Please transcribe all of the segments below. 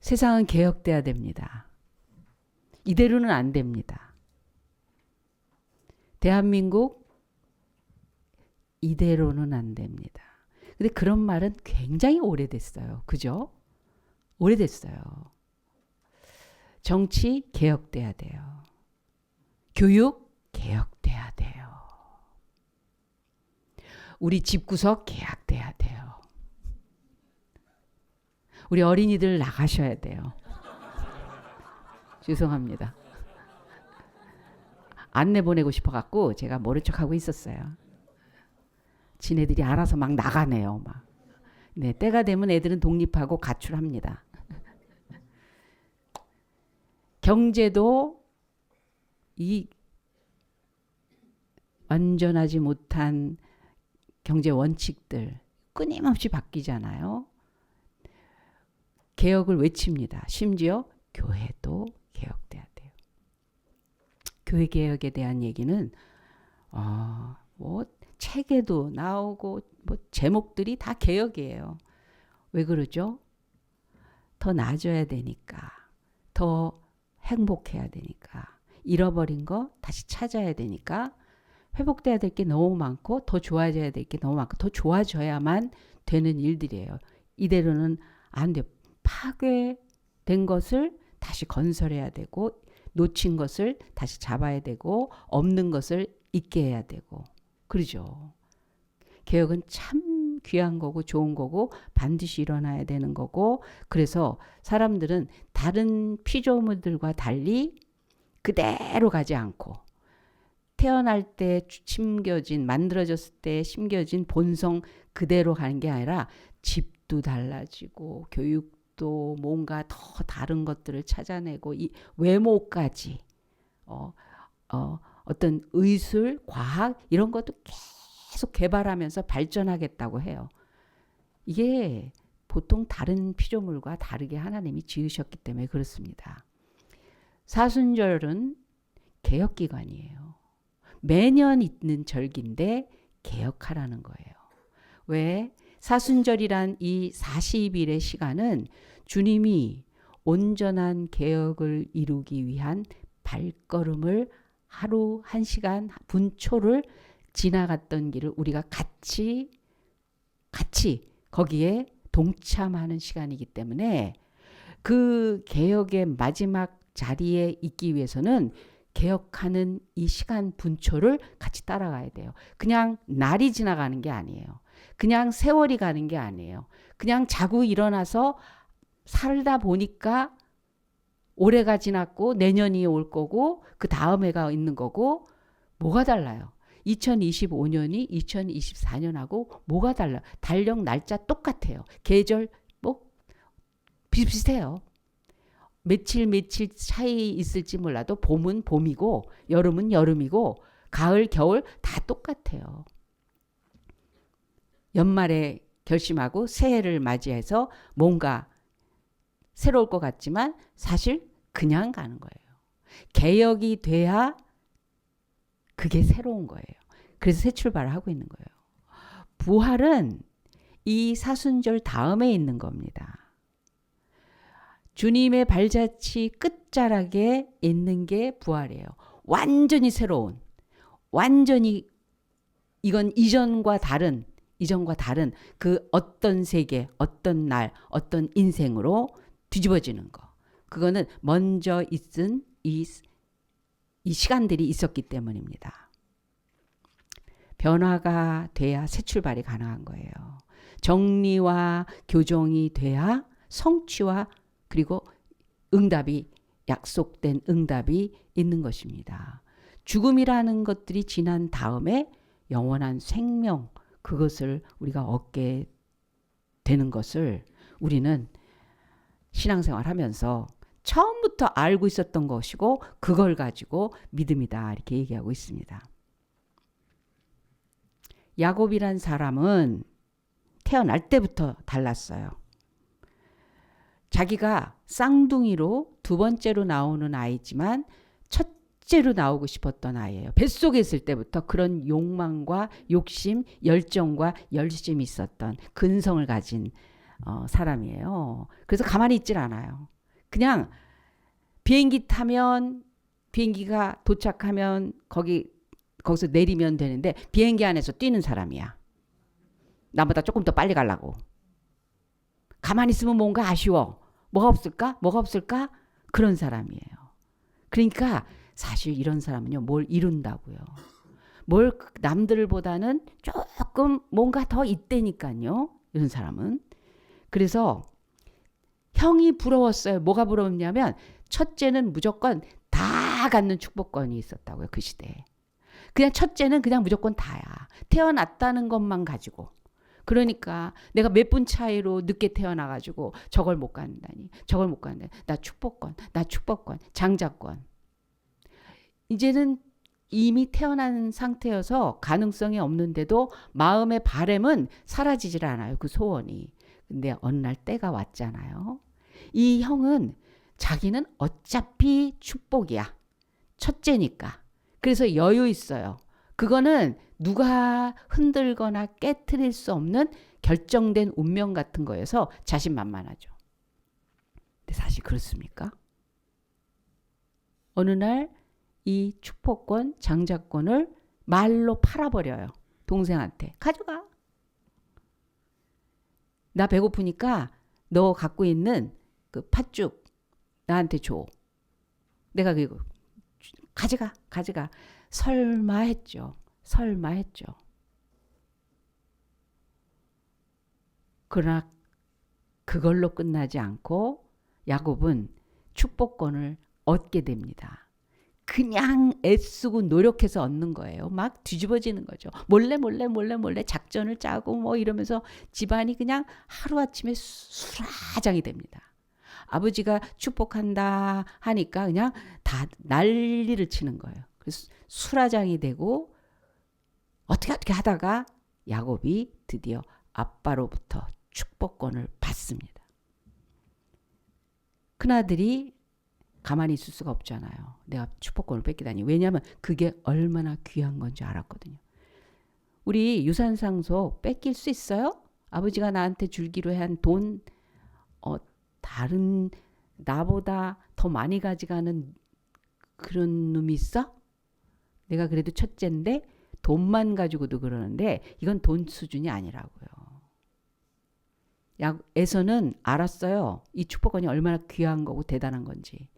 세상은 개혁돼야 됩니다. 이대로는 안 됩니다. 대한민국 이대로는 안 됩니다. 근데 그런 말은 굉장히 오래됐어요. 그죠? 오래됐어요. 정치 개혁돼야 돼요. 교육 개혁돼야 돼요. 우리 집구석 개혁돼야 돼요. 우리 어린이들 나가셔야 돼요. 죄송합니다. 안내 보내고 싶어갖고 제가 모른 척하고 있었어요. 지네들이 알아서 막 나가네요. 막. 네, 때가 되면 애들은 독립하고 가출합니다. 경제도 이 완전하지 못한 경제 원칙들 끊임없이 바뀌잖아요. 개혁을 외칩니다. 심지어 교회도 개혁돼야 돼요. 교회 개혁에 대한 얘기는 뭐 책에도 나오고 뭐 제목들이 다 개혁이에요. 왜 그러죠? 더 나아져야 되니까, 더 행복해야 되니까, 잃어버린 거 다시 찾아야 되니까, 회복돼야 될 게 너무 많고 더 좋아져야 될 게 너무 많고 더 좋아져야만 되는 일들이에요. 이대로는 안 돼요. 파괴된 것을 다시 건설해야 되고, 놓친 것을 다시 잡아야 되고, 없는 것을 있게 해야 되고, 그러죠. 개혁은 참 귀한 거고 좋은 거고 반드시 일어나야 되는 거고, 그래서 사람들은 다른 피조물들과 달리 그대로 가지 않고 태어날 때 심겨진, 만들어졌을 때 심겨진 본성 그대로 가는 게 아니라 집도 달라지고 교육도 뭔가 더 다른 것들을 찾아내고 이 외모까지 어떤 의술, 과학 이런 것도 계속 개발하면서 발전하겠다고 해요. 이게 보통 다른 피조물과 다르게 하나님이 지으셨기 때문에 그렇습니다. 사순절은 개혁기간이에요. 매년 있는 절기인데 개혁하라는 거예요. 왜? 사순절이란 이 40일의 시간은 주님이 온전한 개혁을 이루기 위한 발걸음을 하루 1시간 분초를 지나갔던 길을 우리가 같이 거기에 동참하는 시간이기 때문에 그 개혁의 마지막 자리에 있기 위해서는 개혁하는 이 시간 분초를 같이 따라가야 돼요. 그냥 날이 지나가는 게 아니에요. 그냥 세월이 가는 게 아니에요. 그냥 자고 일어나서 살다 보니까 올해가 지났고 내년이 올 거고 그 다음 해가 있는 거고 뭐가 달라요? 2025년이 2024년하고 뭐가 달라요? 달력 날짜 똑같아요. 계절 뭐 비슷해요. 며칠 차이 있을지 몰라도 봄은 봄이고 여름은 여름이고 가을 겨울 다 똑같아요. 연말에 결심하고 새해를 맞이해서 뭔가 새로울 것 같지만 사실 그냥 가는 거예요. 개혁이 돼야 그게 새로운 거예요. 그래서 새 출발을 하고 있는 거예요. 부활은 이 사순절 다음에 있는 겁니다. 주님의 발자취 끝자락에 있는 게 부활이에요. 완전히 새로운, 완전히 이건 이전과 다른 그 어떤 세계, 어떤 날, 어떤 인생으로 뒤집어지는 거. 그거는 먼저 있은 이 시간들이 있었기 때문입니다. 변화가 돼야 새 출발이 가능한 거예요. 정리와 교정이 돼야 성취와 그리고 응답이 약속된 응답이 있는 것입니다. 죽음이라는 것들이 지난 다음에 영원한 생명 그것을 우리가 얻게 되는 것을 우리는 신앙생활 하면서 처음부터 알고 있었던 것이고 그걸 가지고 믿음이다 이렇게 얘기하고 있습니다. 야곱이란 사람은 태어날 때부터 달랐어요. 자기가 쌍둥이로 두 번째로 나오는 아이지만 첫째로 나오고 싶었던 아이예요. 뱃속에 있을 때부터 그런 욕망과 욕심, 열정과 열심이 있었던 근성을 가진 사람이에요. 그래서 가만히 있질 않아요. 그냥 비행기 타면 비행기가 도착하면 거기서 내리면 되는데 비행기 안에서 뛰는 사람이야. 나보다 조금 더 빨리 가려고. 가만히 있으면 뭔가 아쉬워. 뭐가 없을까? 뭐가 없을까? 그런 사람이에요. 그러니까 사실 이런 사람은요, 뭘 이룬다고요. 뭘 남들보다는 조금 뭔가 더 있다니까요. 이런 사람은. 그래서 형이 부러웠어요. 뭐가 부러웠냐면 첫째는 무조건 다 갖는 축복권이 있었다고요. 그 시대에. 그냥 첫째는 그냥 무조건 다야. 태어났다는 것만 가지고. 그러니까 내가 몇 분 차이로 늦게 태어나가지고 저걸 못 간다니. 저걸 못 간다니. 나 축복권. 장자권. 이제는 이미 태어난 상태여서 가능성이 없는데도 마음의 바램은 사라지질 않아요. 그 소원이. 근데 어느 날 때가 왔잖아요. 이 형은 자기는 어차피 축복이야. 첫째니까. 그래서 여유 있어요. 그거는 누가 흔들거나 깨트릴 수 없는 결정된 운명 같은 거여서 자신만만하죠. 근데 사실 그렇습니까? 어느 날 이 축복권, 장자권을 말로 팔아버려요. 동생한테. 가져가. 나 배고프니까 너 갖고 있는 그 팥죽 나한테 줘. 내가 그거 가져가. 설마 했죠. 그러나 그걸로 끝나지 않고 야곱은 축복권을 얻게 됩니다. 그냥 애쓰고 노력해서 얻는 거예요. 막 뒤집어지는 거죠. 몰래 작전을 짜고 뭐 이러면서 집안이 그냥 하루아침에 수라장이 됩니다. 아버지가 축복한다 하니까 그냥 다 난리를 치는 거예요. 그래서 수라장이 되고 어떻게 하다가 야곱이 드디어 아빠로부터 축복권을 받습니다. 큰아들이 가만히 있을 수가 없잖아요. 내가 축복권을 뺏기다니. 왜냐하면 그게 얼마나 귀한 건지 알았거든요. 우리 유산상속 뺏길 수 있어요? 아버지가 나한테 주기로 한 돈, 다른 나보다 더 많이 가져가는 그런 놈이 있어? 내가 그래도 첫째인데 돈만 가지고도 그러는데 이건 돈 수준이 아니라고요. 에서는 알았어요. 이 축복권이 얼마나 귀한 거고 대단한 건지.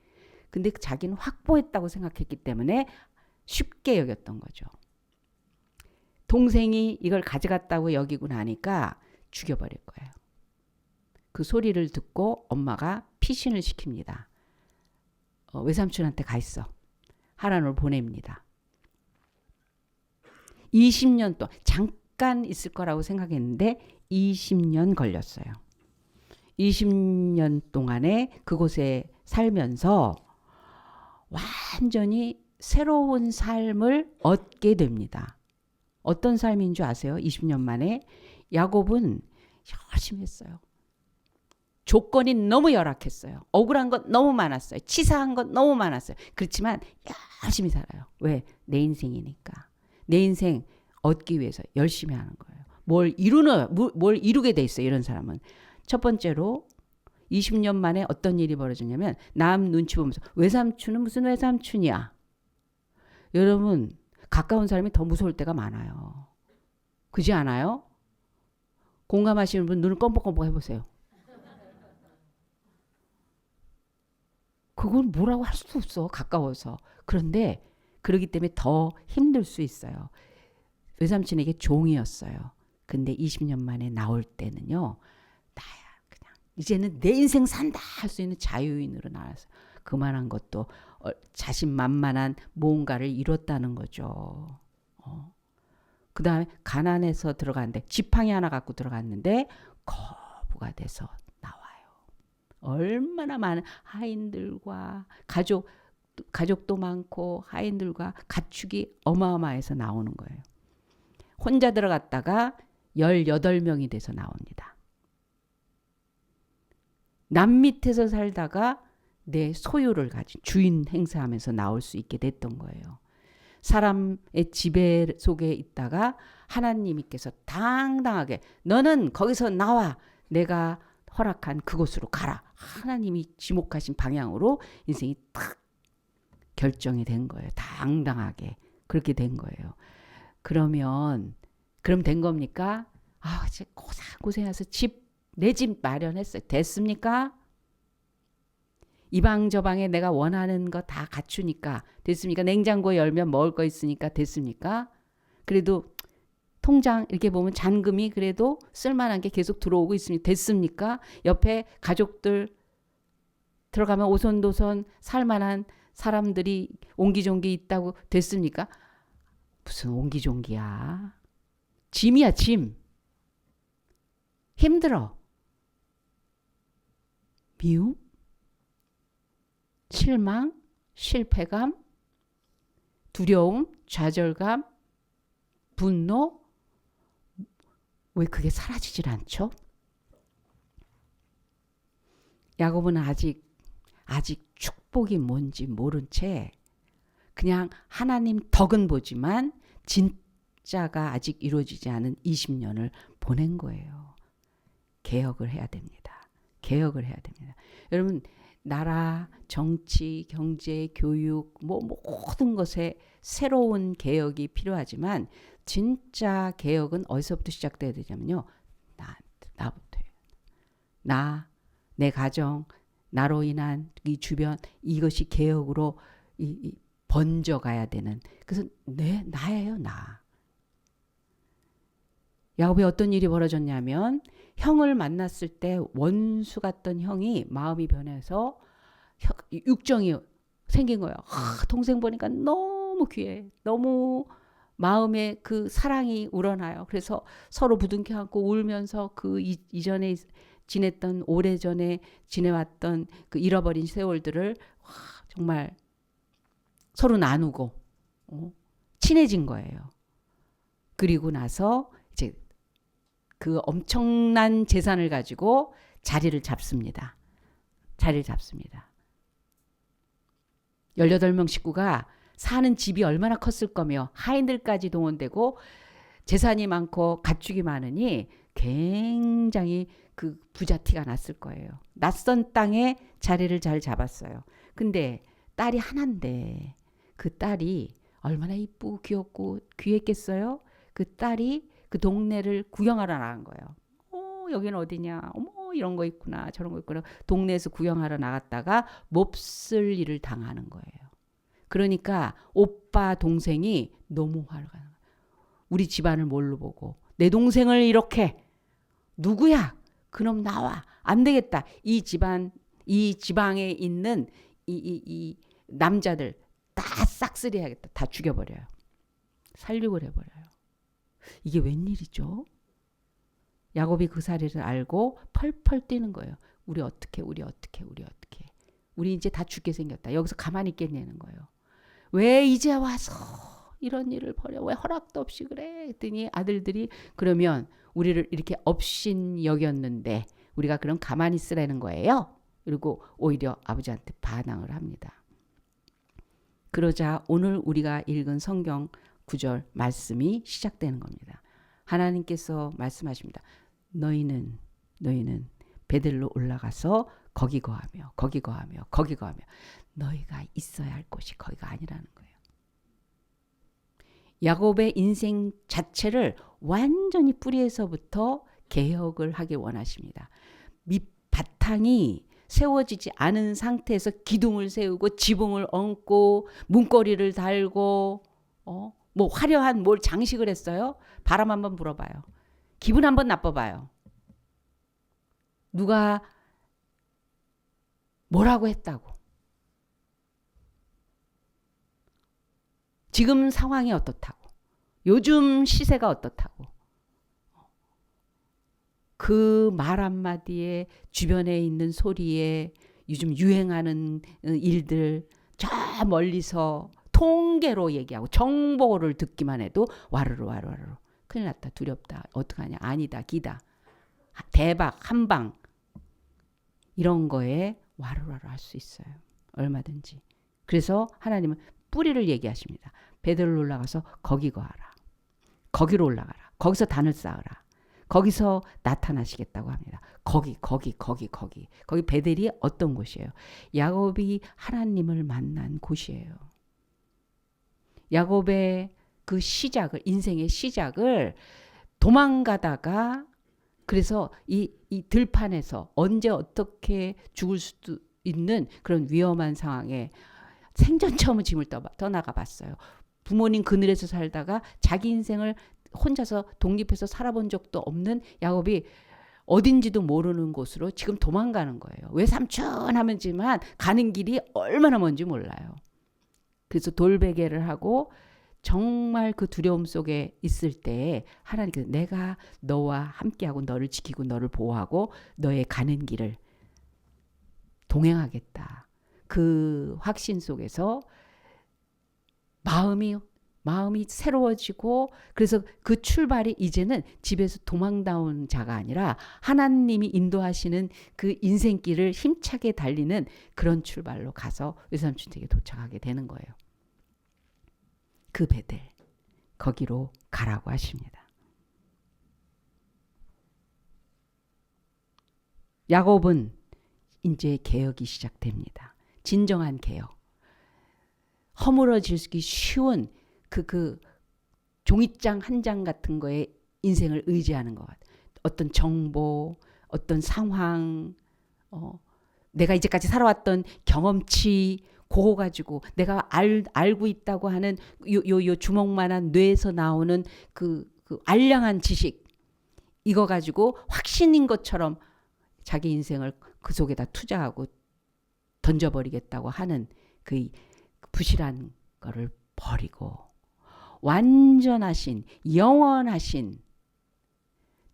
근데 자기는 확보했다고 생각했기 때문에 쉽게 여겼던 거죠. 동생이 이걸 가져갔다고 여기고 나니까 죽여버릴 거예요. 그 소리를 듣고 엄마가 피신을 시킵니다. 외삼촌한테 가 있어. 하란으로 보냅니다. 20년 동안 잠깐 있을 거라고 생각했는데 20년 걸렸어요. 20년 동안에 그곳에 살면서 완전히 새로운 삶을 얻게 됩니다. 어떤 삶인 줄 아세요? 20년 만에 야곱은 열심히 했어요. 조건이 너무 열악했어요. 억울한 것 너무 많았어요. 치사한 것 너무 많았어요. 그렇지만 열심히 살아요. 왜? 내 인생이니까. 내 인생 얻기 위해서 열심히 하는 거예요. 뭘 이루게 돼 있어요. 이런 사람은. 첫 번째로 20년 만에 어떤 일이 벌어지냐면 남 눈치 보면서 외삼촌은 무슨 외삼촌이야. 여러분 가까운 사람이 더 무서울 때가 많아요. 그지 않아요? 공감하시는 분 눈을 껌뻑껌뻑 해보세요. 그건 뭐라고 할 수도 없어. 가까워서. 그런데 그러기 때문에 더 힘들 수 있어요. 외삼촌에게 종이었어요. 근데 20년 만에 나올 때는요. 나야 그냥 이제는 내 인생 산다 할 수 있는 자유인으로 나와서 그만한 것도 자신만만한 뭔가를 이뤘다는 거죠. 그 다음에 가난해서 들어갔는데 지팡이 하나 갖고 들어갔는데 거부가 돼서 나와요. 얼마나 많은 하인들과 가족도 많고 하인들과 가축이 어마어마해서 나오는 거예요. 혼자 들어갔다가 18명이 돼서 나옵니다. 남 밑에서 살다가 내 소유를 가진 주인 행사하면서 나올 수 있게 됐던 거예요. 사람의 지배 속에 있다가 하나님께서 당당하게 너는 거기서 나와. 내가 허락한 그곳으로 가라. 하나님이 지목하신 방향으로 인생이 딱 결정이 된 거예요. 당당하게 그렇게 된 거예요. 그럼 된 겁니까? 아, 이제 고생해서 내 집 마련했어요. 됐습니까? 이 방 저 방에 내가 원하는 거 다 갖추니까 됐습니까? 냉장고 열면 먹을 거 있으니까 됐습니까? 그래도 통장 이렇게 보면 잔금이 그래도 쓸만한 게 계속 들어오고 있으니 됐습니까? 옆에 가족들 들어가면 오손도손 살만한 사람들이 옹기종기 있다고 됐습니까? 무슨 옹기종기야. 짐이야 짐. 힘들어. 미움? 실망? 실패감? 두려움? 좌절감? 분노? 왜 그게 사라지질 않죠? 야고보는 아직 축복이 뭔지 모른 채 그냥 하나님 덕은 보지만 진짜가 아직 이루어지지 않은 20년을 보낸 거예요. 개혁을 해야 됩니다. 개혁을 해야 됩니다. 여러분 나라, 정치, 경제, 교육 모든 것에 새로운 개혁이 필요하지만 진짜 개혁은 어디서부터 시작돼야 되냐면요. 나부터예요. 내 가정, 나로 인한 이 주변 이것이 개혁으로 번져가야 되는. 그래서 나예요. 나. 야곱이 어떤 일이 벌어졌냐면 형을 만났을 때 원수 같던 형이 마음이 변해서 육정이 생긴 거예요. 동생 보니까 너무 귀해. 너무 마음에 그 사랑이 우러나요. 그래서 서로 부둥켜 안고 울면서 그 이전에 지냈던 오래전에 지내왔던 그 잃어버린 세월들을 정말 서로 나누고 친해진 거예요. 그리고 나서 이제 그 엄청난 재산을 가지고 자리를 잡습니다. 18명 식구가 사는 집이 얼마나 컸을 거며 하인들까지 동원되고 재산이 많고 가축이 많으니 굉장히 그 부자티가 났을 거예요. 낯선 땅에 자리를 잘 잡았어요. 근데 딸이 하나인데 그 딸이 얼마나 이쁘고 귀엽고 귀했겠어요? 그 딸이 그 동네를 구경하러 나간 거예요. 여기는 어디냐? 어머 이런 거 있구나 저런 거 있구나. 동네에서 구경하러 나갔다가 몹쓸 일을 당하는 거예요. 그러니까 오빠 동생이 너무 화가 나요. 우리 집안을 뭘로 보고 내 동생을 이렇게 누구야? 그놈 나와. 안 되겠다. 이 지방에 있는 이 남자들 다 싹쓸이해야겠다. 다 죽여버려요. 살육을 해버려요. 이게 웬일이죠? 야곱이 그 사실을 알고 펄펄 뛰는 거예요. 우리 어떻게 우리 이제 다 죽게 생겼다. 여기서 가만히 있겠냐는 거예요. 왜 이제 와서 이런 일을 벌여? 왜 허락도 없이 그래? 했더니 아들들이 그러면 우리를 이렇게 업신 여겼는데 우리가 그럼 가만히 있으라는 거예요. 그리고 오히려 아버지한테 반항을 합니다. 그러자 오늘 우리가 읽은 성경 구절 말씀이 시작되는 겁니다. 하나님께서 말씀하십니다. 너희는 베들로 올라가서 거기 거하며 너희가 있어야 할 곳이 거기가 아니라는 거예요. 야곱의 인생 자체를 완전히 뿌리에서부터 개혁을 하길 원하십니다. 밑바탕이 세워지지 않은 상태에서 기둥을 세우고 지붕을 얹고 문고리를 달고 뭐 화려한 뭘 장식을 했어요? 바람 한번 불어봐요. 기분 한번 나빠봐요. 누가 뭐라고 했다고. 지금 상황이 어떻다고. 요즘 시세가 어떻다고. 그 말 한마디에 주변에 있는 소리에 요즘 유행하는 일들 저 멀리서 통계로 얘기하고 정보를 듣기만 해도 와르르 큰일 났다 두렵다 어떡하냐 아니다 기다 대박 한방 이런 거에 와르르 할 수 있어요. 얼마든지. 그래서 하나님은 뿌리를 얘기하십니다. 베들로 올라가서 거기 거하라. 거기로 올라가라. 거기서 단을 쌓으라. 거기서 나타나시겠다고 합니다. 거기 베델이 어떤 곳이에요? 야곱이 하나님을 만난 곳이에요. 야곱의 그 시작을, 인생의 시작을 도망가다가, 그래서 이 들판에서 언제 어떻게 죽을 수도 있는 그런 위험한 상황에 생전 처음 짐을 떠나가 봤어요. 부모님 그늘에서 살다가 자기 인생을 혼자서 독립해서 살아본 적도 없는 야곱이 어딘지도 모르는 곳으로 지금 도망가는 거예요. 외삼촌 하면지만 가는 길이 얼마나 먼지 몰라요. 그래서 돌베개를 하고 정말 그 두려움 속에 있을 때 하나님께서 내가 너와 함께하고 너를 지키고 너를 보호하고 너의 가는 길을 동행하겠다. 그 확신 속에서 마음이 새로워지고, 그래서 그 출발이 이제는 집에서 도망다운 자가 아니라 하나님이 인도하시는 그 인생길을 힘차게 달리는 그런 출발로 가서 외삼촌 댁에 도착하게 되는 거예요. 그 베델, 거기로 가라고 하십니다. 야곱은 이제 개혁이 시작됩니다. 진정한 개혁. 허물어지기 쉬운 그 종이장 한 장 같은 거에 인생을 의지하는 것 같아요. 어떤 정보, 어떤 상황, 내가 이제까지 살아왔던 경험치, 그거 가지고 내가 알고 있다고 하는 요 주먹만한 뇌에서 나오는 그 알량한 지식, 이거 가지고 확신인 것처럼 자기 인생을 그 속에다 투자하고 던져버리겠다고 하는 그 부실한 거를 버리고 완전하신, 영원하신,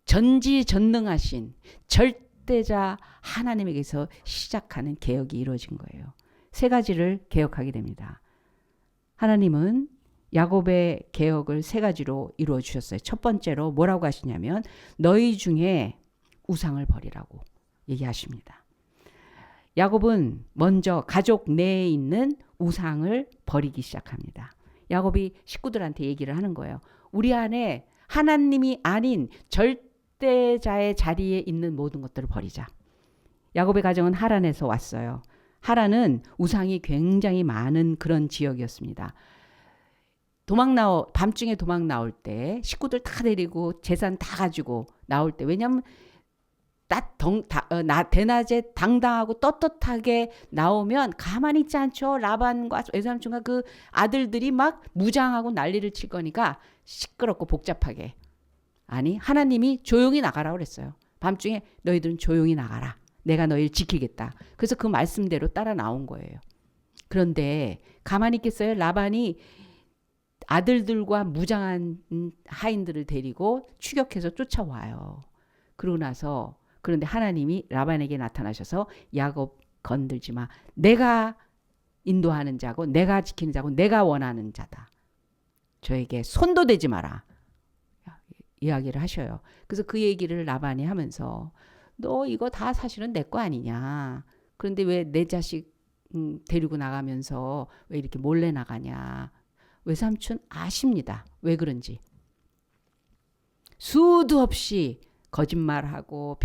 전지전능하신 절대자 하나님에게서 시작하는 개혁이 이루어진 거예요. 세 가지를 개혁하게 됩니다. 하나님은 야곱의 개혁을 세 가지로 이루어 주셨어요. 첫 번째로 뭐라고 하시냐면 너희 중에 우상을 버리라고 얘기하십니다. 야곱은 먼저 가족 내에 있는 우상을 버리기 시작합니다. 야곱이 식구들한테 얘기를 하는 거예요. 우리 안에 하나님이 아닌 절대자의 자리에 있는 모든 것들을 버리자. 야곱의 가정은 하란에서 왔어요. 하란은 우상이 굉장히 많은 그런 지역이었습니다. 밤중에 도망 나올 때 식구들 다 데리고 재산 다 가지고 나올 때, 왜냐하면 대낮에 당당하고 떳떳하게 나오면 가만히 있지 않죠. 라반과 외삼촌과 그 아들들이 막 무장하고 난리를 칠 거니까 시끄럽고 복잡하게. 아니, 하나님이 조용히 나가라고 그랬어요. 밤중에 너희들은 조용히 나가라. 내가 너희를 지키겠다. 그래서 그 말씀대로 따라 나온 거예요. 그런데 가만히 있겠어요? 라반이 아들들과 무장한 하인들을 데리고 추격해서 쫓아와요. 그러고 나서, 그런데 하나님이 라반에게 나타나셔서 야곱 건들지 마. 내가 인도하는 자고 내가 지키는 자고 내가 원하는 자다. 저에게 손도 대지 마라. 이야기를 하셔요. 그래서 그 얘기를 라반이 하면서 너 이거 다 사실은 내 거 아니냐. 그런데 왜 내 자식 데리고 나가면서 왜 이렇게 몰래 나가냐. 외삼촌 아십니다. 왜 그런지. 수도 없이 거짓말하고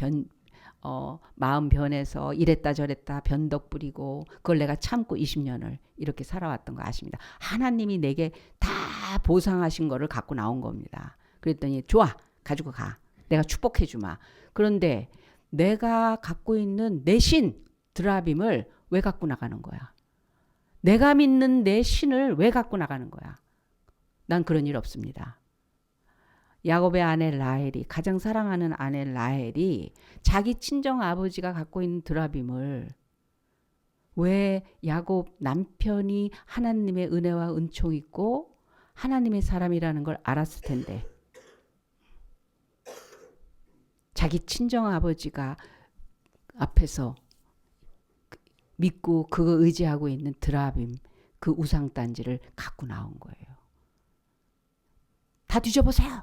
마음 변해서 이랬다 저랬다 변덕 부리고 그걸 내가 참고 20년을 이렇게 살아왔던 거 아십니다. 하나님이 내게 다 보상하신 거를 갖고 나온 겁니다. 그랬더니 좋아, 가지고 가. 내가 축복해 주마. 그런데 내가 갖고 있는 내 신 드라빔을 왜 갖고 나가는 거야? 내가 믿는 내 신을 왜 갖고 나가는 거야? 난 그런 일 없습니다. 야곱의 아내 라헬이, 가장 사랑하는 아내 라헬이 자기 친정 아버지가 갖고 있는 드라빔을 왜 야곱 남편이 하나님의 은혜와 은총 있고 하나님의 사람이라는 걸 알았을 텐데, 자기 친정 아버지가 앞에서 믿고 그거 의지하고 있는 드라빔, 그 우상단지를 갖고 나온 거예요. 다 뒤져보세요.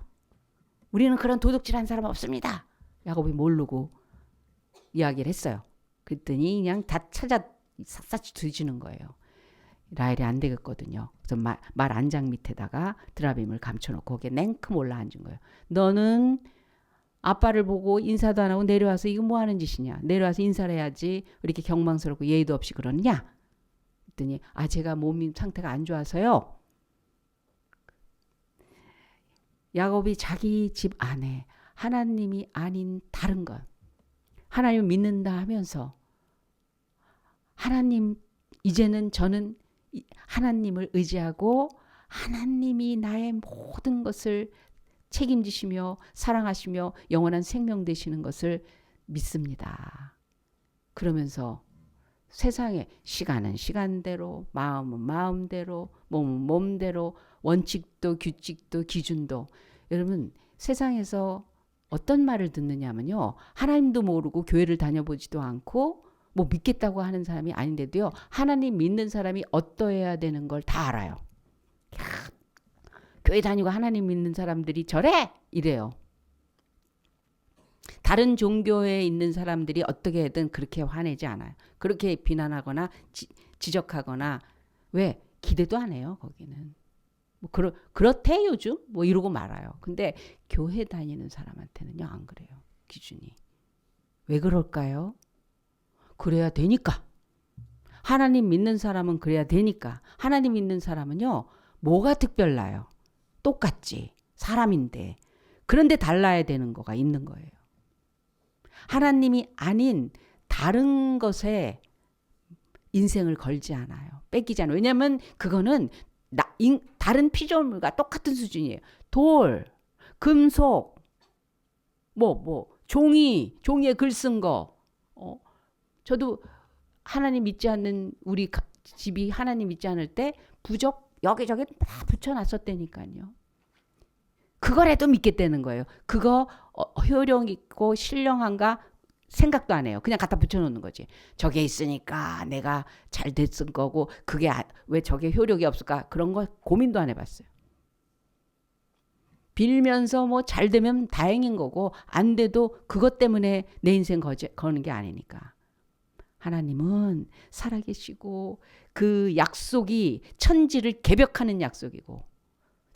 우리는 그런 도둑질한 사람 없습니다. 야곱이 모르고 이야기를 했어요. 그랬더니 그냥 다 찾아 샅샅이 뒤지는 거예요. 라헬이 안 되겠거든요. 그래서 말 안장 밑에다가 드라빔을 감춰놓고 거기에 냉큼 올라앉은 거예요. 너는 아빠를 보고 인사도 안 하고 내려와서 이거 뭐 하는 짓이냐. 내려와서 인사를 해야지 왜 이렇게 경망스럽고 예의도 없이 그러느냐. 그랬더니 제가 몸 상태가 안 좋아서요. 야곱이 자기 집 안에 하나님이 아닌 다른 것, 하나님을 믿는다 하면서 하나님, 이제는 저는 하나님을 의지하고 하나님이 나의 모든 것을 책임지시며 사랑하시며 영원한 생명 되시는 것을 믿습니다. 그러면서 세상에 시간은 시간대로, 마음은 마음대로, 몸은 몸대로, 원칙도 규칙도 기준도, 여러분 세상에서 어떤 말을 듣느냐면요, 하나님도 모르고 교회를 다녀보지도 않고 뭐 믿겠다고 하는 사람이 아닌데도요, 하나님 믿는 사람이 어떠해야 되는 걸 다 알아요. 교회 다니고 하나님 믿는 사람들이 저래 이래요. 다른 종교에 있는 사람들이 어떻게 하든 그렇게 화내지 않아요. 그렇게 비난하거나 지적하거나, 왜? 기대도 안 해요. 거기는 뭐 그렇대 요즘 뭐 이러고 말아요. 근데 교회 다니는 사람한테는요 안 그래요. 기준이. 왜 그럴까요? 그래야 되니까. 하나님 믿는 사람은 그래야 되니까. 하나님 믿는 사람은요 뭐가 특별나요? 똑같지. 사람인데. 그런데 달라야 되는 거가 있는 거예요. 하나님이 아닌 다른 것에 인생을 걸지 않아요. 뺏기지 않아요. 왜냐하면 그거는 다른 피조물과 똑같은 수준이에요. 돌, 금속, 종이에 글 쓴 거. 저도 하나님 믿지 않는 우리 집이 하나님 믿지 않을 때 부적 여기저기 다 붙여놨었다니까요. 그거라도 믿겠다는 거예요. 그거 효력 있고 신령한가 생각도 안 해요. 그냥 갖다 붙여놓는 거지. 저게 있으니까 내가 잘 됐을 거고, 그게 왜 저게 효력이 없을까? 그런 거 고민도 안 해봤어요. 빌면서 뭐 잘 되면 다행인 거고, 안 돼도 그것 때문에 내 인생 거는 게 아니니까. 하나님은 살아계시고 그 약속이 천지를 개벽하는 약속이고,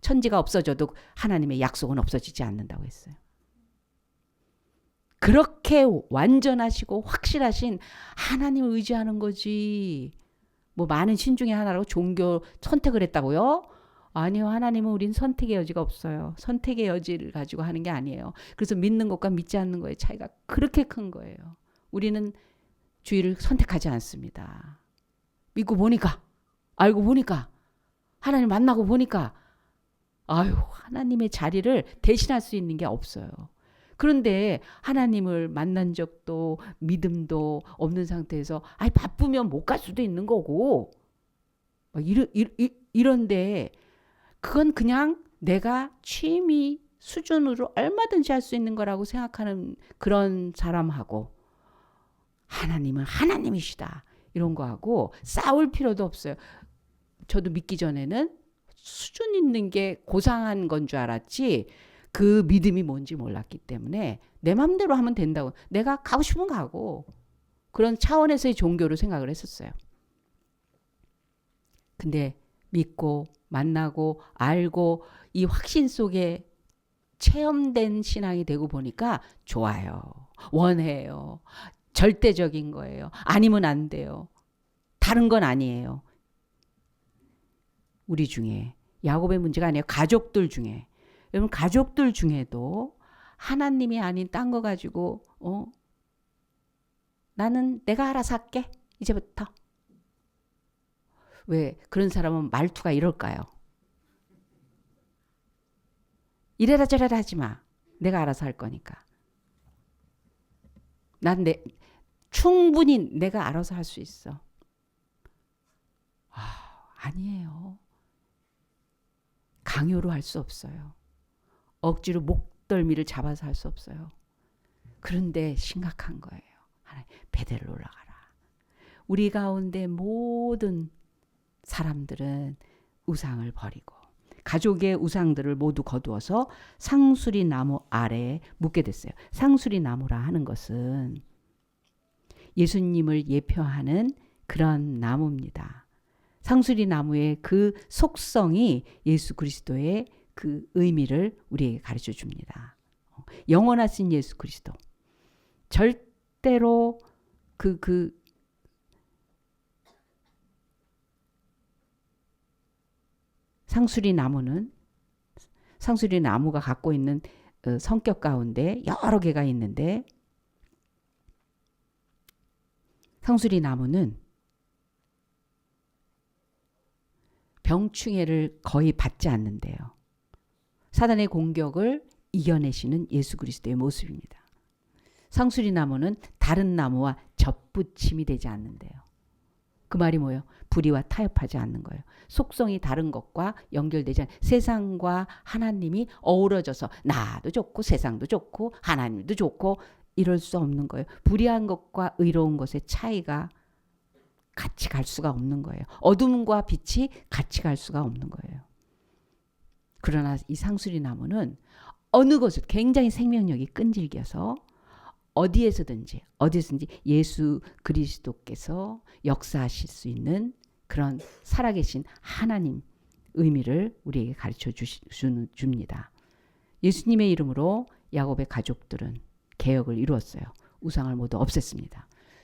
천지가 없어져도 하나님의 약속은 없어지지 않는다고 했어요. 그렇게 완전하시고 확실하신 하나님을 의지하는 거지. 뭐 많은 신 중에 하나라고 종교 선택을 했다고요? 아니요. 하나님은 우린 선택의 여지가 없어요. 선택의 여지를 가지고 하는 게 아니에요. 그래서 믿는 것과 믿지 않는 것의 차이가 그렇게 큰 거예요. 우리는 주의를 선택하지 않습니다. 믿고 보니까, 알고 보니까, 하나님 만나고 보니까 하나님의 자리를 대신할 수 있는 게 없어요. 그런데 하나님을 만난 적도 믿음도 없는 상태에서 바쁘면 못 갈 수도 있는 거고, 이런데 그건 그냥 내가 취미 수준으로 얼마든지 할 수 있는 거라고 생각하는 그런 사람하고, 하나님은 하나님이시다 이런 거하고 싸울 필요도 없어요. 저도 믿기 전에는 수준 있는 게 고상한 건 줄 알았지, 그 믿음이 뭔지 몰랐기 때문에 내 맘대로 하면 된다고, 내가 가고 싶으면 가고, 그런 차원에서의 종교로 생각을 했었어요. 근데 믿고 만나고 알고 이 확신 속에 체험된 신앙이 되고 보니까 좋아요. 원해요. 절대적인 거예요. 아니면 안 돼요. 다른 건 아니에요. 우리 중에, 야곱의 문제가 아니에요. 가족들 중에. 여러분 가족들 중에도 하나님이 아닌 딴 거 가지고 나는 내가 알아서 할게 이제부터. 왜 그런 사람은 말투가 이럴까요? 이래라 저래라 하지 마. 내가 알아서 할 거니까. 난 충분히 내가 알아서 할 수 있어. 아니에요. 강요로 할 수 없어요. 억지로 목덜미를 잡아서 할 수 없어요. 그런데 심각한 거예요. 하나님, 베델로 올라가라. 우리 가운데 모든 사람들은 우상을 버리고 가족의 우상들을 모두 거두어서 상수리 나무 아래에 묻게 됐어요. 상수리 나무라 하는 것은 예수님을 예표하는 그런 나무입니다. 상수리 나무의 그 속성이 예수 그리스도의 그 의미를 우리에게 가르쳐 줍니다. 영원하신 예수 그리스도. 절대로 상수리 나무가 갖고 있는 성격 가운데 여러 개가 있는데, 상수리 나무는 병충해를 거의 받지 않는데요. 사단의 공격을 이겨내시는 예수 그리스도의 모습입니다. 상수리 나무는 다른 나무와 접붙임이 되지 않는데요. 그 말이 뭐예요? 불의와 타협하지 않는 거예요. 속성이 다른 것과 연결되지 않는, 세상과 하나님이 어우러져서 나도 좋고 세상도 좋고 하나님도 좋고 이럴 수 없는 거예요. 불의한 것과 의로운 것의 차이가 같이 갈 수가 없는 거예요. 어둠과 빛이 같이 갈 수가 없는 거예요. 그러나 이 상수리 나무는 어느 곳에 굉장히 생명력이 끈질겨서 어디에서든지 예수 그리스도께서 역사하실 수 있는 그런 살아계신 하나님 의미를 우리에게 가르쳐 줍니다. 예수님의 이름으로 야곱의 가족들은 개혁을 이루었어요. 우상을 모두 없앴습니다.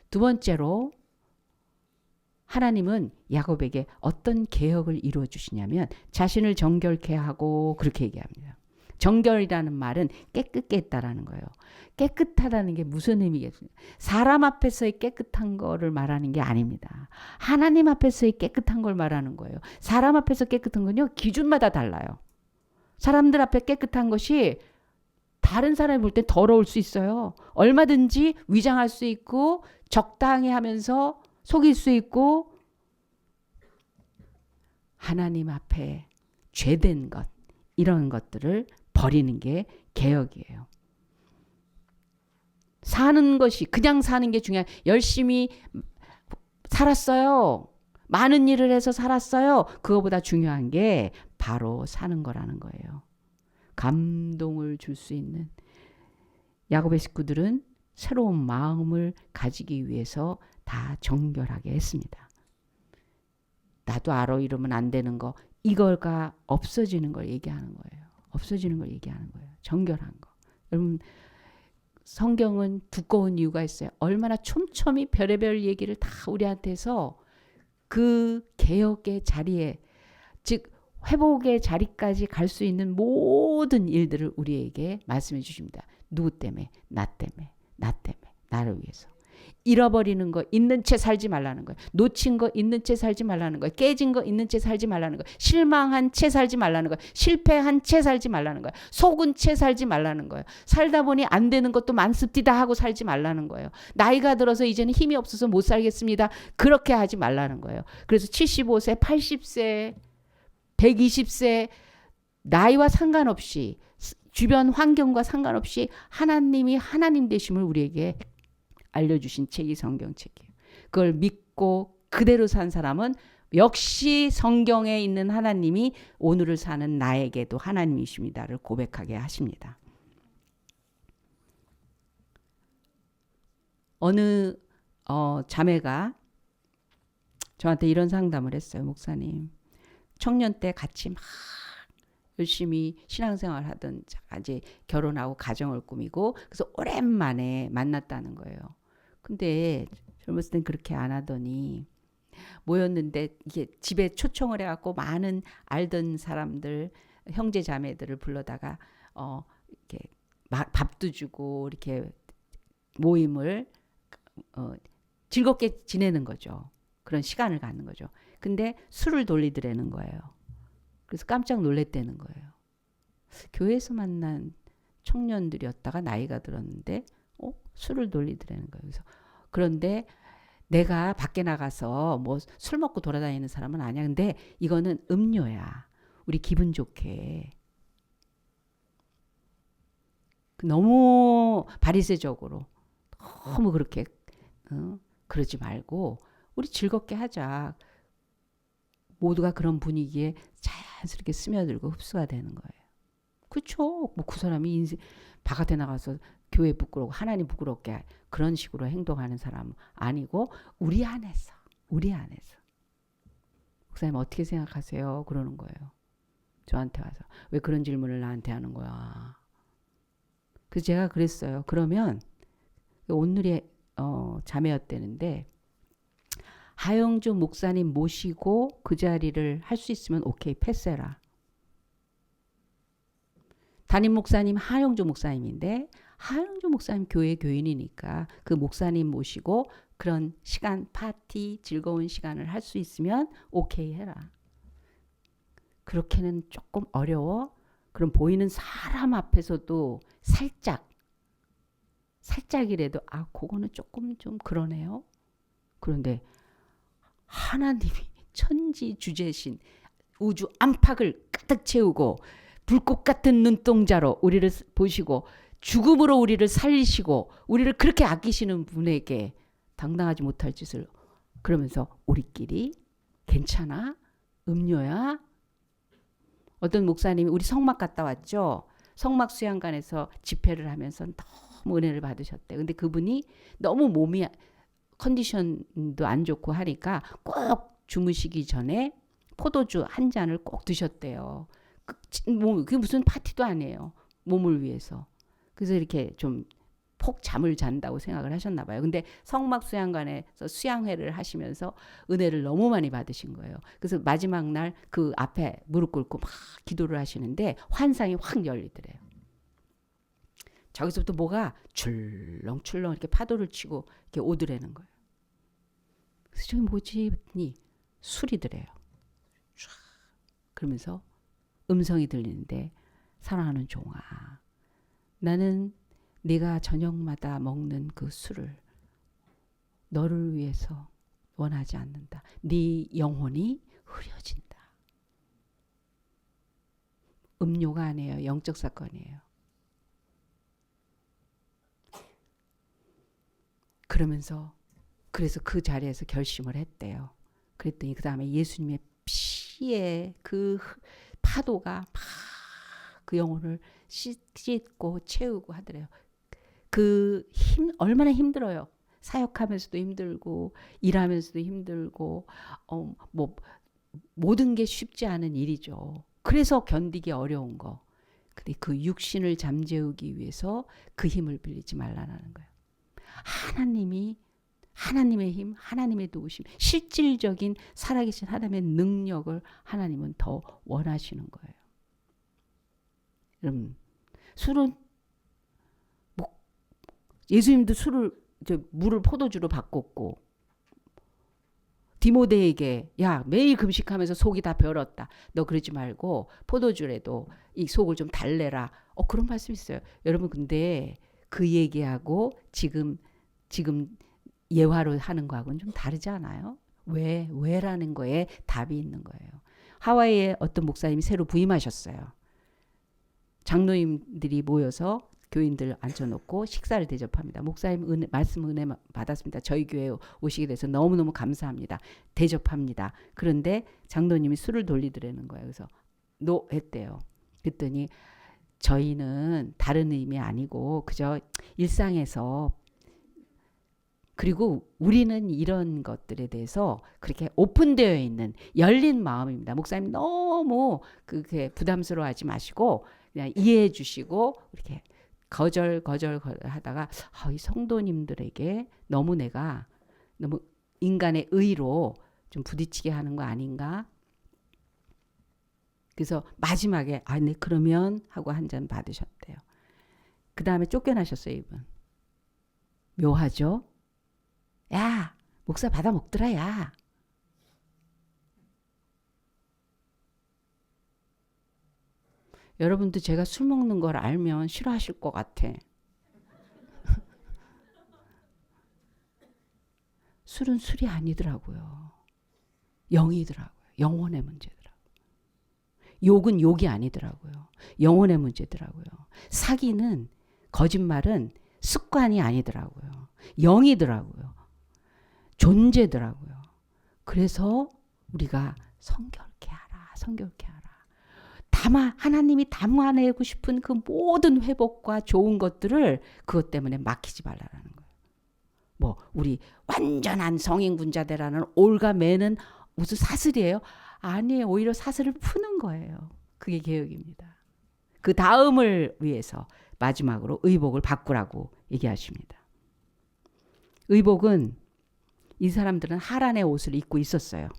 두 번째로 하나님은 야곱에게 어떤 개혁을 이루어 주시냐면 자신을 정결케 하고 그렇게 얘기합니다. 정결이라는 말은 깨끗게 했다라는 거예요. 깨끗하다는 게 무슨 의미겠어요? 사람 앞에서의 깨끗한 거를 말하는 게 아닙니다. 하나님 앞에서의 깨끗한 걸 말하는 거예요. 사람 앞에서 깨끗한 건요, 기준마다 달라요. 사람들 앞에 깨끗한 것이 다른 사람이 볼 때 더러울 수 있어요. 얼마든지 위장할 수 있고 적당히 하면서 속일 수 있고, 하나님 앞에 죄된 것, 이런 것들을 버리는 게 개혁이에요. 사는 것이, 그냥 사는 게 중요해요. 열심히 살았어요. 많은 일을 해서 살았어요. 그거보다 중요한 게 바로 사는 거라는 거예요. 감동을 줄 수 있는, 야곱의 식구들은 새로운 마음을 가지기 위해서 다 정결하게 했습니다. 나도 알아 이러면 안 되는 거, 이거가 없어지는 걸 얘기하는 거예요. 없어지는 걸 얘기하는 거예요. 정결한 거. 여러분, 성경은 두꺼운 이유가 있어요. 얼마나 촘촘히 별의별 얘기를 다 우리한테 해서 그 개혁의 자리에, 즉 회복의 자리까지 갈 수 있는 모든 일들을 우리에게 말씀해 주십니다. 누구 때문에? 나 때문에. 나를 위해서. 잃어버리는 거 있는 채 살지 말라는 거예요. 놓친 거 있는 채 살지 말라는 거예요. 깨진 거 있는 채 살지 말라는 거예요. 실망한 채 살지 말라는 거예요. 실패한 채 살지 말라는 거예요. 속은 채 살지 말라는 거예요. 살다 보니 안 되는 것도 많습디다 하고 살지 말라는 거예요. 나이가 들어서 이제는 힘이 없어서 못 살겠습니다. 그렇게 하지 말라는 거예요. 그래서 75세, 80세, 120세 나이와 상관없이, 주변 환경과 상관없이 하나님이 하나님 되심을 우리에게 알려주신 책이 성경책이에요. 그걸 믿고 그대로 산 사람은 역시 성경에 있는 하나님이 오늘을 사는 나에게도 하나님이십니다를 고백하게 하십니다. 어느 자매가 저한테 이런 상담을 했어요. 목사님, 청년 때 같이 막 열심히 신앙생활 하던, 아직 결혼하고 가정을 꾸미고, 그래서 오랜만에 만났다는 거예요. 근데 젊었을 땐 그렇게 안 하더니 모였는데, 이게 집에 초청을 해갖고 많은 알던 사람들, 형제 자매들을 불러다가 이렇게 밥도 주고 이렇게 모임을 즐겁게 지내는 거죠. 그런 시간을 갖는 거죠. 근데 술을 돌리더라는 거예요. 그래서 깜짝 놀랬다는 거예요. 교회에서 만난 청년들이었다가 나이가 들었는데 술을 돌리더라는 거예요. 그래서 그런데 내가 밖에 나가서 뭐 술 먹고 돌아다니는 사람은 아니야. 근데 이거는 음료야. 우리 기분 좋게. 너무 바리새적으로 너무 그렇게 그러지 말고 우리 즐겁게 하자. 모두가 그런 분위기에 자연스럽게 스며들고 흡수가 되는 거예요. 그렇죠? 뭐 그 사람이 인생 바깥에 나가서 교회 부끄러워 하나님 부끄럽게 그런 식으로 행동하는 사람은 아니고 우리 안에서 목사님 어떻게 생각하세요? 그러는 거예요. 저한테 와서 왜 그런 질문을 나한테 하는 거야? 그래서 제가 그랬어요. 그러면 오늘의 자매였대는데 하영주 목사님 모시고 그 자리를 할 수 있으면 오케이 패스해라. 담임 목사님 하영주 목사님인데 하영주 목사님 교회 교인이니까 그 목사님 모시고 그런 시간 파티 즐거운 시간을 할 수 있으면 오케이 해라. 그렇게는 조금 어려워. 그럼 보이는 사람 앞에서도 살짝이라도 그거는 조금 좀 그러네요. 그런데 하나님이 천지주제신 우주 안팎을 가득 채우고 불꽃 같은 눈동자로 우리를 보시고 죽음으로 우리를 살리시고 우리를 그렇게 아끼시는 분에게 당당하지 못할 짓을 그러면서 우리끼리 괜찮아? 음료야? 어떤 목사님이 우리 성막 갔다 왔죠. 성막 수양관에서 집회를 하면서 너무 은혜를 받으셨대. 근데 그분이 너무 몸이 컨디션도 안 좋고 하니까 꼭 주무시기 전에 포도주 한 잔을 꼭 드셨대요. 그게 무슨 파티도 아니에요. 몸을 위해서. 그래서 이렇게 좀 폭 잠을 잔다고 생각을 하셨나 봐요. 근데 성막 수양관에서 수양회를 하시면서 은혜를 너무 많이 받으신 거예요. 그래서 마지막 날 그 앞에 무릎 꿇고 막 기도를 하시는데 환상이 확 열리더래요. 저기서부터 뭐가 출렁출렁 이렇게 파도를 치고 이렇게 오더라는 거예요. 그래서 저게 뭐지 했더니 술이더래요. 그러면서 음성이 들리는데 사랑하는 종아, 나는 네가 저녁마다 먹는 그 술을 너를 위해서 원하지 않는다. 네 영혼이 흐려진다. 음료가 아니에요. 영적 사건이에요. 그러면서 그래서 그 자리에서 결심을 했대요. 그랬더니 그 다음에 예수님의 피의 그 파도가 막 그 영혼을 씻고 채우고 하더래요. 그 얼마나 힘들어요. 사역하면서도 힘들고 일하면서도 힘들고 뭐 모든 게 쉽지 않은 일이죠. 그래서 견디기 어려운 거. 근데 그 육신을 잠재우기 위해서 그 힘을 빌리지 말라는 거예요. 하나님의 힘, 하나님의 도우심, 실질적인 살아계신 하나님의 능력을 하나님은 더 원하시는 거예요. 술은 예수님도 물을 포도주로 바꿨고 디모데에게 야 매일 금식하면서 속이 다 벼렀다. 너 그러지 말고 포도주라도 이 속을 좀 달래라. 그런 말씀 있어요. 여러분 근데 그 얘기하고 지금 예화로 하는 거하고는 좀 다르지 않아요? 왜라는 거에 답이 있는 거예요. 하와이에 어떤 목사님이 새로 부임하셨어요. 장로님들이 모여서 교인들 앉혀놓고 식사를 대접합니다. 목사님 말씀 은혜 받았습니다. 저희 교회에 오시게 돼서 너무너무 감사합니다. 대접합니다. 그런데 장로님이 술을 돌리더라는 거예요. 그래서 했대요. 그랬더니 저희는 다른 의미 아니고 그저 일상에서 그리고 우리는 이런 것들에 대해서 그렇게 오픈되어 있는 열린 마음입니다. 목사님 너무 그게 부담스러워하지 마시고 그냥 이해해 주시고 이렇게 거절 하다가 이 성도님들에게 내가 너무 인간의 의로 좀 부딪히게 하는 거 아닌가? 그래서 마지막에 네 그러면 하고 한 잔 받으셨대요. 그 다음에 쫓겨나셨어요 이분. 묘하죠? 야 목사 받아 먹더라 야. 여러분도 제가 술 먹는 걸 알면 싫어하실 것 같아. 술은 술이 아니더라고요. 영이더라고요. 영혼의 문제더라고요. 욕은 욕이 아니더라고요. 영혼의 문제더라고요. 사기는 거짓말은 습관이 아니더라고요. 영이더라고요. 존재더라고요. 그래서 우리가 성결케 하라. 성결케 하라. 하나님이 담아내고 싶은 그 모든 회복과 좋은 것들을 그것 때문에 막히지 말라라는 거예요. 우리 완전한 성인군자대라는 올가매는 무슨 사슬이에요? 아니에요. 오히려 사슬을 푸는 거예요. 그게 개혁입니다. 그 다음을 위해서 마지막으로 의복을 바꾸라고 얘기하십니다. 의복은 이 사람들은 하란의 옷을 입고 있었어요.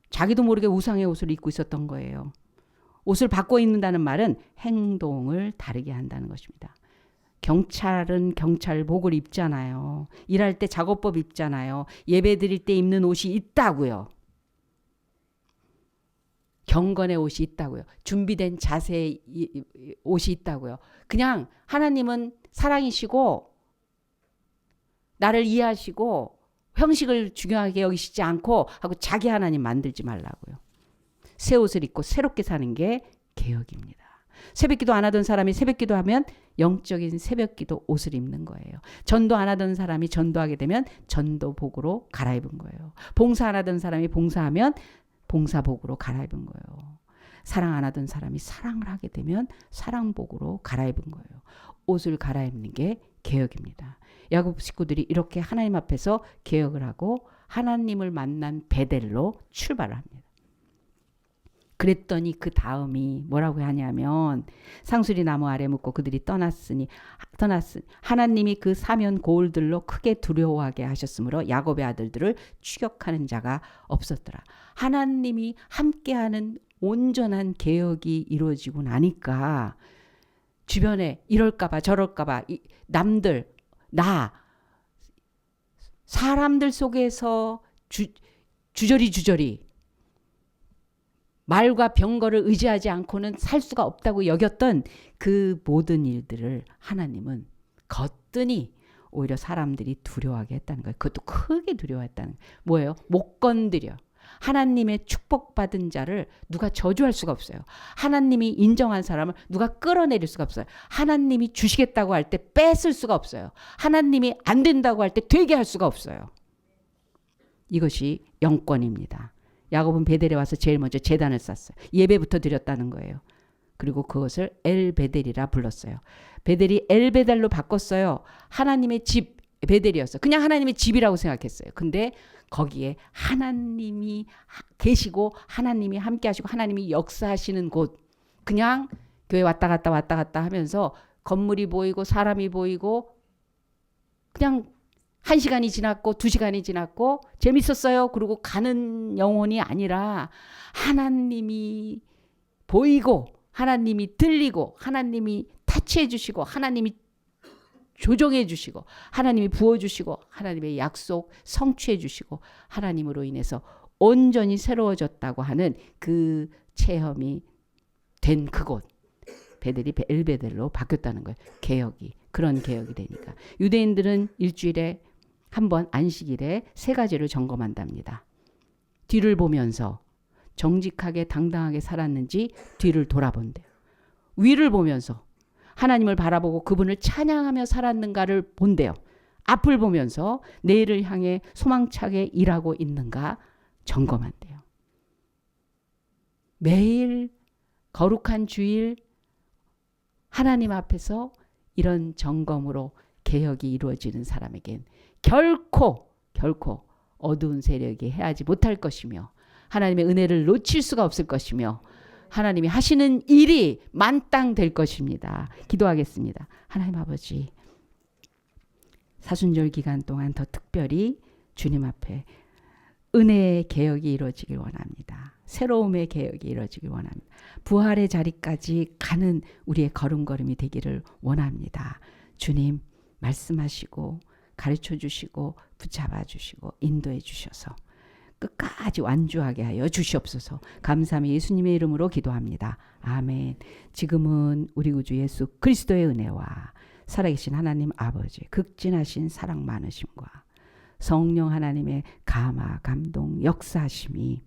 자기도 모르게 우상의 옷을 입고 있었던 거예요. 옷을 바꿔 입는다는 말은 행동을 다르게 한다는 것입니다. 경찰은 경찰복을 입잖아요. 일할 때 작업복 입잖아요. 예배 드릴 때 입는 옷이 있다고요. 경건의 옷이 있다고요. 준비된 자세의 옷이 있다고요. 그냥 하나님은 사랑이시고 나를 이해하시고 형식을 중요하게 여기시지 않고 하고 자기 하나님 만들지 말라고요. 새 옷을 입고 새롭게 사는 게 개혁입니다. 새벽기도 안 하던 사람이 새벽기도 하면 영적인 새벽기도 옷을 입는 거예요. 전도 안 하던 사람이 전도하게 되면 전도복으로 갈아입은 거예요. 봉사 안 하던 사람이 봉사하면 봉사복으로 갈아입은 거예요. 사랑 안 하던 사람이 사랑을 하게 되면 사랑복으로 갈아입은 거예요. 옷을 갈아입는 게 개혁입니다. 야곱 식구들이 이렇게 하나님 앞에서 개혁을 하고 하나님을 만난 베델로 출발을 합니다. 그랬더니 그 다음이 뭐라고 하냐면 상수리 나무 아래 묻고 그들이 떠났으니 하나님이 그 사면 고울들로 크게 두려워하게 하셨으므로 야곱의 아들들을 추격하는 자가 없었더라. 하나님이 함께하는 온전한 개혁이 이루어지고 나니까 주변에 이럴까봐 저럴까봐 남들 나 사람들 속에서 주저리 말과 병거를 의지하지 않고는 살 수가 없다고 여겼던 그 모든 일들을 하나님은 거뜬히 오히려 사람들이 두려워하게 했다는 거예요. 그것도 크게 두려워했다는 거예요. 뭐예요? 못 건드려. 하나님의 축복받은 자를 누가 저주할 수가 없어요. 하나님이 인정한 사람을 누가 끌어내릴 수가 없어요. 하나님이 주시겠다고 할 때 뺏을 수가 없어요. 하나님이 안 된다고 할 때 되게 할 수가 없어요. 이것이 영권입니다. 야곱은 베델에 와서 제일 먼저 제단을 쌓았어요. 예배부터 드렸다는 거예요. 그리고 그것을 엘베델이라 불렀어요. 베델이 엘베델로 바꿨어요. 하나님의 집 베델이었어요. 그냥 하나님의 집이라고 생각했어요. 근데 거기에 하나님이 계시고 하나님이 함께 하시고 하나님이 역사하시는 곳, 그냥 교회 왔다 갔다 하면서 건물이 보이고 사람이 보이고 그냥 1시간이 지났고 2시간이 지났고 재밌었어요. 그리고 가는 영혼이 아니라 하나님이 보이고 하나님이 들리고 하나님이 타치해 주시고 하나님이 조정해 주시고 하나님이 부어주시고 하나님의 약속 성취해 주시고 하나님으로 인해서 온전히 새로워졌다고 하는 그 체험이 된 그곳 베델이 엘베델로 바뀌었다는 거예요. 개혁이. 그런 개혁이 되니까. 유대인들은 일주일에 한 번 안식일에 3가지를 점검한답니다. 뒤를 보면서 정직하게 당당하게 살았는지 뒤를 돌아본대요. 위를 보면서 하나님을 바라보고 그분을 찬양하며 살았는가를 본대요. 앞을 보면서 내일을 향해 소망차게 일하고 있는가 점검한대요. 매일 거룩한 주일 하나님 앞에서 이런 점검으로 개혁이 이루어지는 사람에겐 결코 어두운 세력이 해하지 못할 것이며 하나님의 은혜를 놓칠 수가 없을 것이며 하나님이 하시는 일이 만땅 것입니다. 기도하겠습니다. 하나님 아버지, 사순절 기간 동안 더 특별히 주님 앞에 은혜의 개혁이 이루어지길 원합니다. 새로움의 개혁이 이루어지길 원합니다. 부활의 자리까지 가는 우리의 걸음걸음이 되기를 원합니다. 주님 말씀하시고 가르쳐 주시고 붙잡아 주시고 인도해 주셔서 끝까지 완주하게 하여 주시옵소서. 감사함이 예수님의 이름으로 기도합니다. 아멘. 지금은 우리 구주 예수 그리스도의 은혜와 살아계신 하나님 아버지 극진하신 사랑 많으심과 성령 하나님의 감화 감동 역사하심이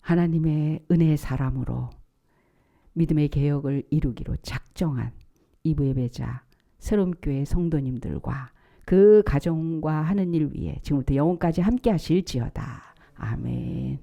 하나님의 은혜의 사람으로 믿음의 개혁을 이루기로 작정한 이부 예배자 새로운 교회 성도님들과 그 가정과 하는 일 위해 지금부터 영원까지 함께 하실지어다. 아멘.